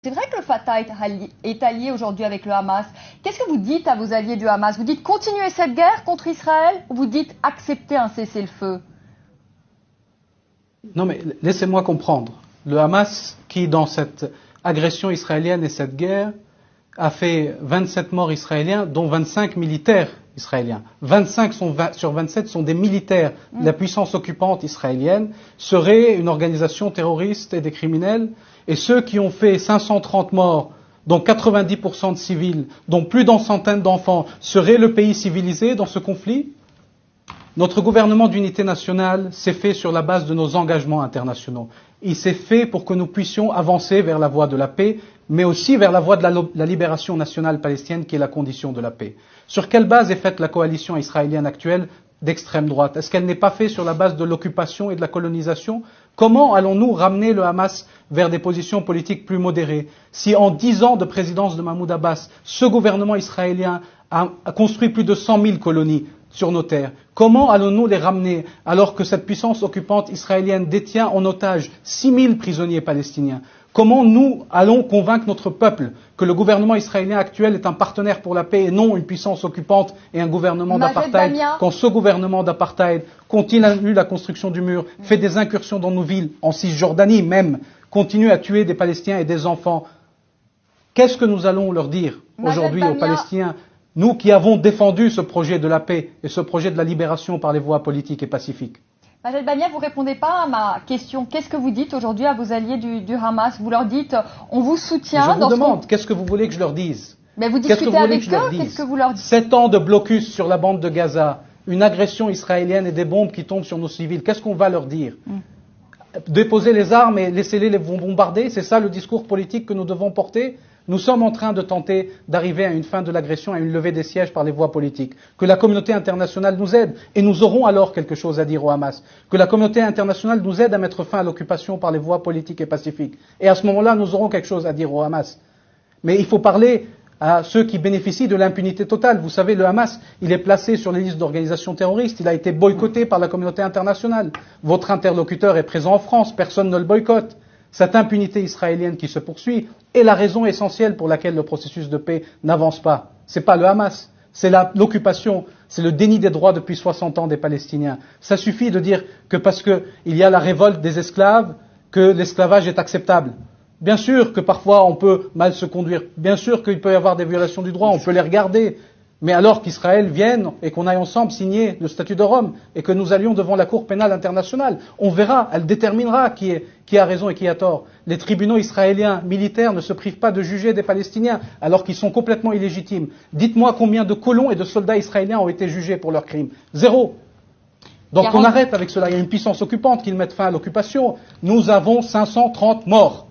C'est vrai que le Fatah est allié aujourd'hui avec le Hamas. Qu'est-ce que vous dites à vos alliés du Hamas? Vous dites continuer cette guerre contre Israël ou vous dites accepter un cessez-le-feu? Non mais laissez-moi comprendre. Le Hamas, qui dans cette agression israélienne et cette guerre, a fait 27 morts israéliens, dont 25 militaires israéliens. 25 sur 27 sont des militaires de la puissance occupante israélienne, serait une organisation terroriste et des criminels. Et ceux qui ont fait 530 morts, dont 90% de civils, dont plus d'une centaine d'enfants, serait le pays civilisé dans ce conflit? Notre gouvernement d'unité nationale s'est fait sur la base de nos engagements internationaux. Il s'est fait pour que nous puissions avancer vers la voie de la paix, mais aussi vers la voie de la libération nationale palestinienne, qui est la condition de la paix. Sur quelle base est faite la coalition israélienne actuelle d'extrême droite? Est-ce qu'elle n'est pas faite sur la base de l'occupation et de la colonisation? Comment allons-nous ramener le Hamas vers des positions politiques plus modérées? Si en 10 ans de présidence de Mahmoud Abbas, ce gouvernement israélien a construit plus de 100 000 colonies sur nos terres, comment allons-nous les ramener alors que cette puissance occupante israélienne détient en otage 6 000 prisonniers palestiniens? Comment nous allons convaincre notre peuple que le gouvernement israélien actuel est un partenaire pour la paix et non une puissance occupante et un gouvernement d'apartheid, quand ce gouvernement d'apartheid continue la construction du mur, fait des incursions dans nos villes, en Cisjordanie même, continue à tuer des Palestiniens et des enfants? Qu'est-ce que nous allons leur dire aujourd'hui aux Palestiniens, nous qui avons défendu ce projet de la paix et ce projet de la libération par les voies politiques et pacifiques? Majed Bamia, vous ne répondez pas à ma question. Qu'est-ce que vous dites aujourd'hui à vos alliés du Hamas? Vous leur dites, on vous soutient. Je vous demande, qu'est-ce que vous voulez que je leur dise? Mais vous discutez avec eux, qu'est-ce que vous leur dites? 7 ans de blocus sur la bande de Gaza, une agression israélienne et des bombes qui tombent sur nos civils, qu'est-ce qu'on va leur dire? Déposer les armes et laissez-les les bombarder, c'est ça le discours politique que nous devons porter? Nous sommes en train de tenter d'arriver à une fin de l'agression, à une levée des sièges par les voies politiques. Que la communauté internationale nous aide, et nous aurons alors quelque chose à dire au Hamas. Que la communauté internationale nous aide à mettre fin à l'occupation par les voies politiques et pacifiques. Et à ce moment-là, nous aurons quelque chose à dire au Hamas. Mais il faut parler à ceux qui bénéficient de l'impunité totale. Vous savez, le Hamas, il est placé sur les listes d'organisations terroristes, il a été boycotté par la communauté internationale. Votre interlocuteur est présent en France, personne ne le boycotte. Cette impunité israélienne qui se poursuit est la raison essentielle pour laquelle le processus de paix n'avance pas. C'est pas le Hamas, c'est l'occupation, c'est le déni des droits depuis 60 ans des Palestiniens. Ça suffit de dire que parce qu'il y a la révolte des esclaves, que l'esclavage est acceptable. Bien sûr que parfois on peut mal se conduire, bien sûr qu'il peut y avoir des violations du droit, on peut les regarder. Mais alors qu'Israël vienne et qu'on aille ensemble signer le statut de Rome et que nous allions devant la Cour pénale internationale, on verra, elle déterminera qui a raison et qui a tort. Les tribunaux israéliens militaires ne se privent pas de juger des Palestiniens alors qu'ils sont complètement illégitimes. Dites-moi combien de colons et de soldats israéliens ont été jugés pour leurs crimes? 0. Donc on arrête avec cela. Il y a une puissance occupante qui met fin à l'occupation. Nous avons 530 morts.